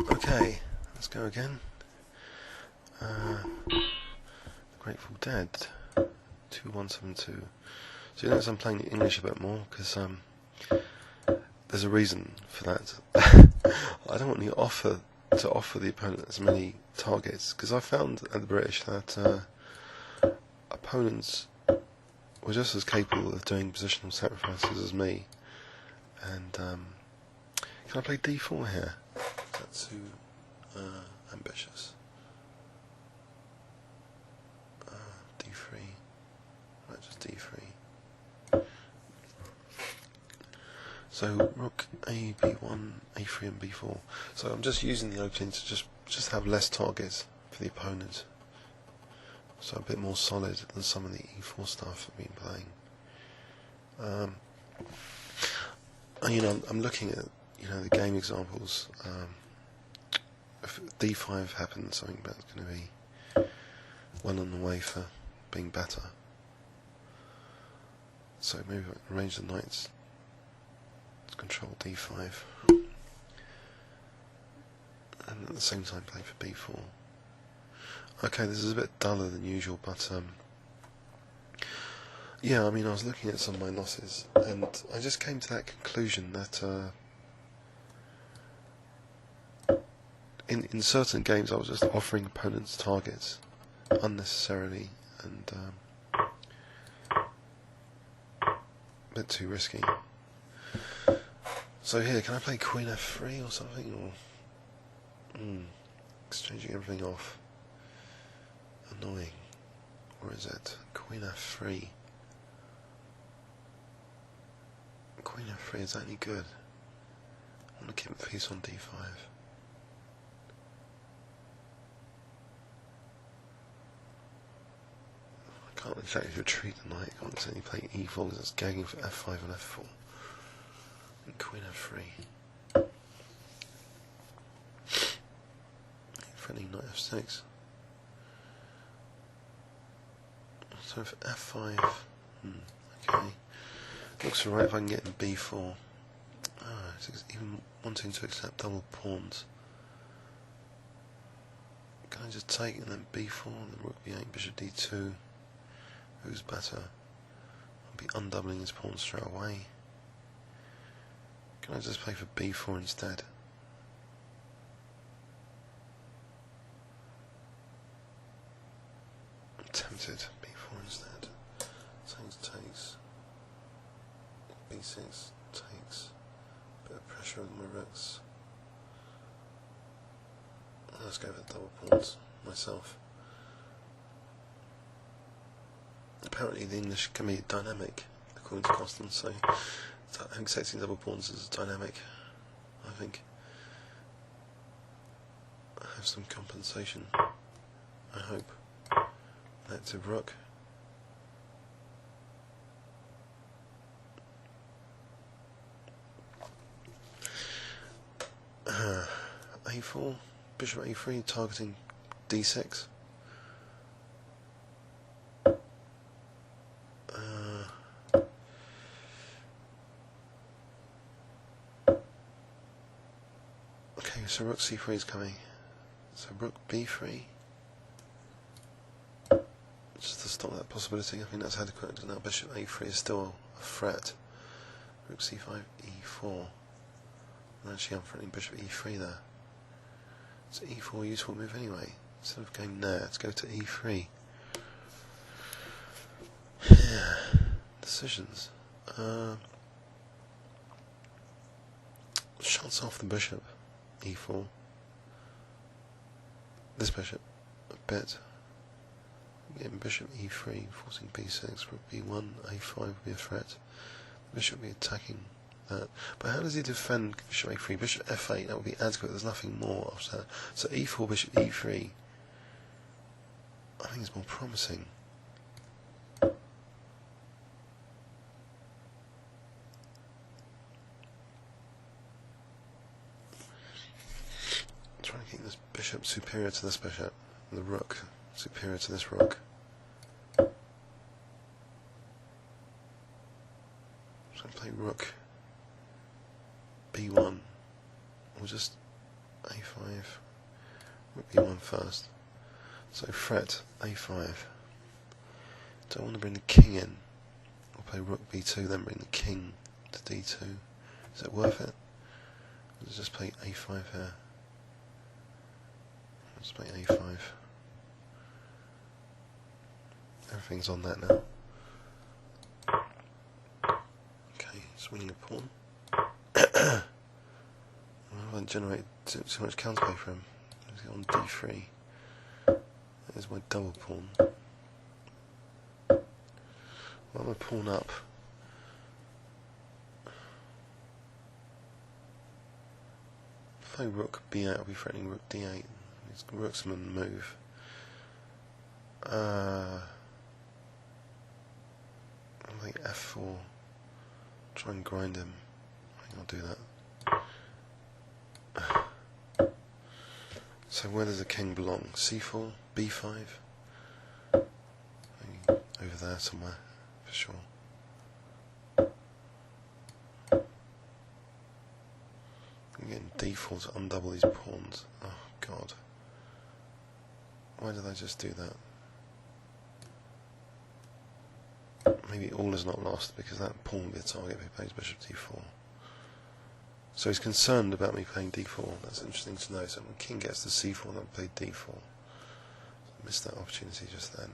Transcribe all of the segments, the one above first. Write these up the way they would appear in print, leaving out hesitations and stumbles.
Okay, let's go again. Grateful Dead 2172. So you notice I'm playing English a bit more because there's a reason for that. I don't want to offer the opponent as many targets because I found at the British that opponents were just as capable of doing positional sacrifices as me. And can I play d4 here? That's too ambitious. d3. Right, just d3. So rook a, b1, a3 and b4. So I'm just using the opening to just have less targets for the opponent. So a bit more solid than some of the e4 stuff I've been playing. You know, I'm looking at the game examples. If d5 happens, something that's going to be well on the way for being better. So maybe I can arrange the knights to control d5, and at the same time play for b4. Okay, this is a bit duller than usual, but yeah, I mean, I was looking at some of my losses, and I just came to that conclusion that in certain games I was just offering opponents targets unnecessarily and a bit too risky. So here, can I play Queen F3 or something, or exchanging everything off? Annoying. Or is it Queen F3? Queen F3, is that any good? I want to keep the piece on d5. I can't exactly retreat the knight. I can't exactly play e4 because it's gagging for f5 and f4. And Queen F3. Threatening knight f6. So for f5, okay. Looks alright if I can get in b4. It's even wanting to accept double pawns. Can I just take and then b4, and then rook b8, bishop d2? Who's better? I'll be undoubling his pawn straight away. Can I just play for b4 instead? I'm tempted. b4 instead. Takes. b6 takes. Bit of pressure on my rooks. Let's go for double pawns myself. Apparently the English can be dynamic, according to Costin, so accepting double pawns is dynamic, I think. I have some compensation, I hope. Active rook. a4, bishop a3, targeting d6. Okay, so rook c3 is coming. So rook b3. Just to stop that possibility, I think that's adequate. Now bishop a3 is still a threat. Rook c5, e4. And actually I'm threatening bishop e3 there. So e4 useful move anyway. Instead of going there, let's go to e3. Yeah, decisions. Shuts off the bishop, e4. This bishop, a bit. Getting bishop e3, forcing b6, rook b1, a5 would be a threat. The bishop would be attacking that. But how does he defend bishop a3? Bishop f8, that would be adequate, there's nothing more after that. So e4, bishop e3, I think is more promising. Trying to keep this bishop superior to this bishop, and the rook superior to this rook. So I play rook b1, or just a5, rook b1 first. So threat a5. Don't want to bring the king in. I'll play rook b2, then bring the king to d2. Is it worth it? Let's just play a5 here. Let's play a5. Everything's on that now. Okay, it's winning a pawn. I haven't generated too much counterplay for him. Let's get on d3. There's my double pawn. Well, I'm going to pawn up. If I rook b8, I'll be threatening rook d8. Rook's going to move. I think f4. Try and grind him. I think I'll do that. So where does the king belong? c4, b5? Maybe over there somewhere, for sure. I'm getting d4 to undouble these pawns. Oh god. Why did I just do that? Maybe all is not lost because that pawn will be a target if he plays bishop d4. So he's concerned about me playing d4. That's interesting to know. So when king gets to c4, then I play d4. I missed that opportunity just then.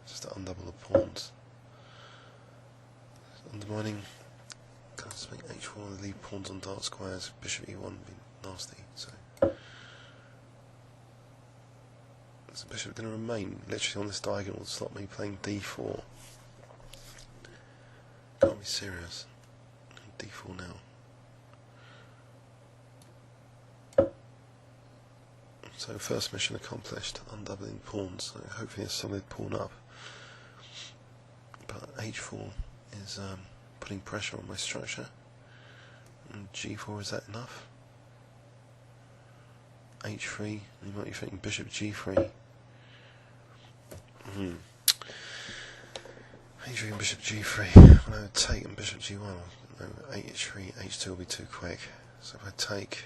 Just to undouble the pawns. Undermining. Can't just make h4 and leave pawns on dark squares. Bishop e1 would be nasty. So is the bishop going to remain literally on this diagonal to stop me playing d4? Can't be serious. d4 now. So first mission accomplished, undoubling pawns, so hopefully a solid pawn up. But h4 is putting pressure on my structure. And g4, is that enough? h3, you might be thinking bishop g3. h3 and bishop g3. Well, I would take and bishop g1. No, h3, h2 will be too quick. So if I take,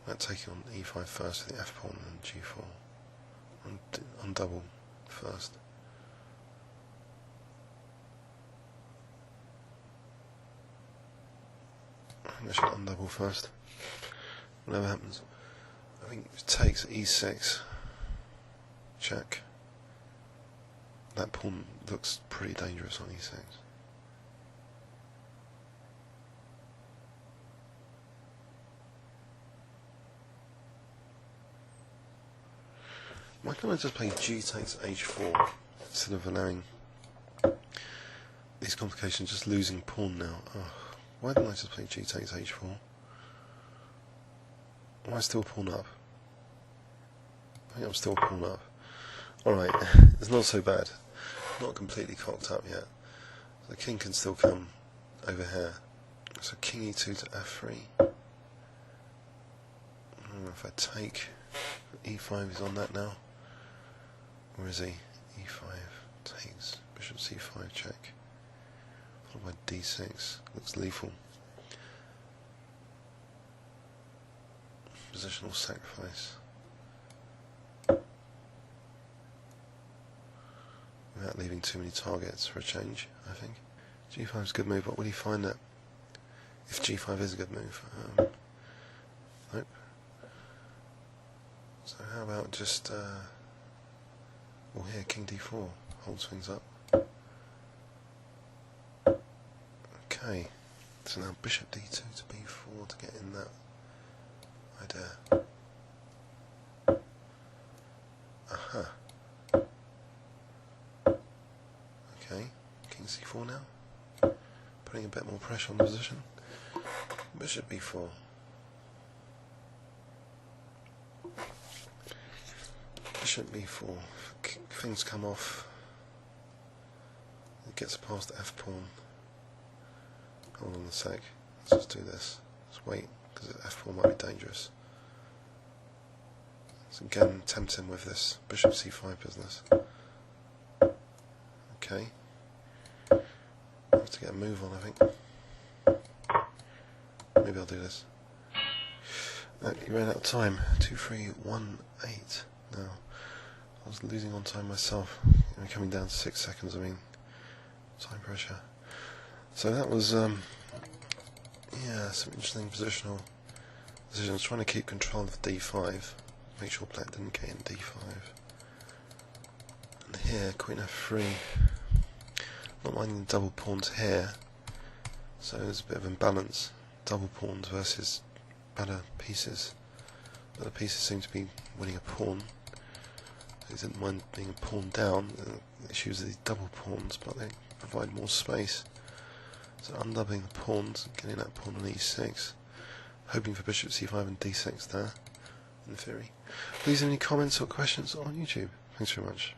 I might take it on e5 first with the f pawn and then g4. Undouble first. I think I should undouble first. Whatever happens. I think it takes e6. Check. That pawn looks pretty dangerous on e6. Why can't I just play g takes h4 instead of allowing these complications, just losing pawn now? Oh, why didn't I just play g takes h4? Why still pawn up? I think I'm still pawn up. Alright, it's not so bad. Not completely cocked up yet. The king can still come over here. So king e2 to f3. I don't know if I take. e5 is on that now. Where is he? e5 takes. Bishop c5 check. Followed by d6. Looks lethal. Positional sacrifice. Without leaving too many targets for a change, I think. g5 is a good move, but will he find it? If g5 is a good move. Nope. So how about just, well here, king d4 holds things up. Okay, so now bishop d2 to b4 to get in that idea. Aha. Okay, king c4 now. Putting a bit more pressure on the position. Bishop b4. Bishop b4. Things come off. It gets past the f pawn. Hold on a sec. Let's just do this. Let's wait, because the f pawn might be dangerous. So again, tempt him with this bishop c5 business. Okay. I have to get a move on, I think. maybe I'll do this. You ran out of time. 2318. Now, I was losing on time myself. I'm coming down to 6 seconds. I mean, time pressure. So that was, yeah, some interesting positional decisions. Trying to keep control of d5. Make sure black didn't get in d5. And here, queen f3. Not minding the double pawns here. So there's a bit of imbalance. Double pawns versus better pieces. The other pieces seem to be winning a pawn. He didn't mind being a pawn down. The issues are these double pawns, but they provide more space. So undoubling the pawns, getting that pawn on e6. Hoping for bishop c5 and d6 there, in theory. Please, any comments or questions on YouTube? Thanks very much.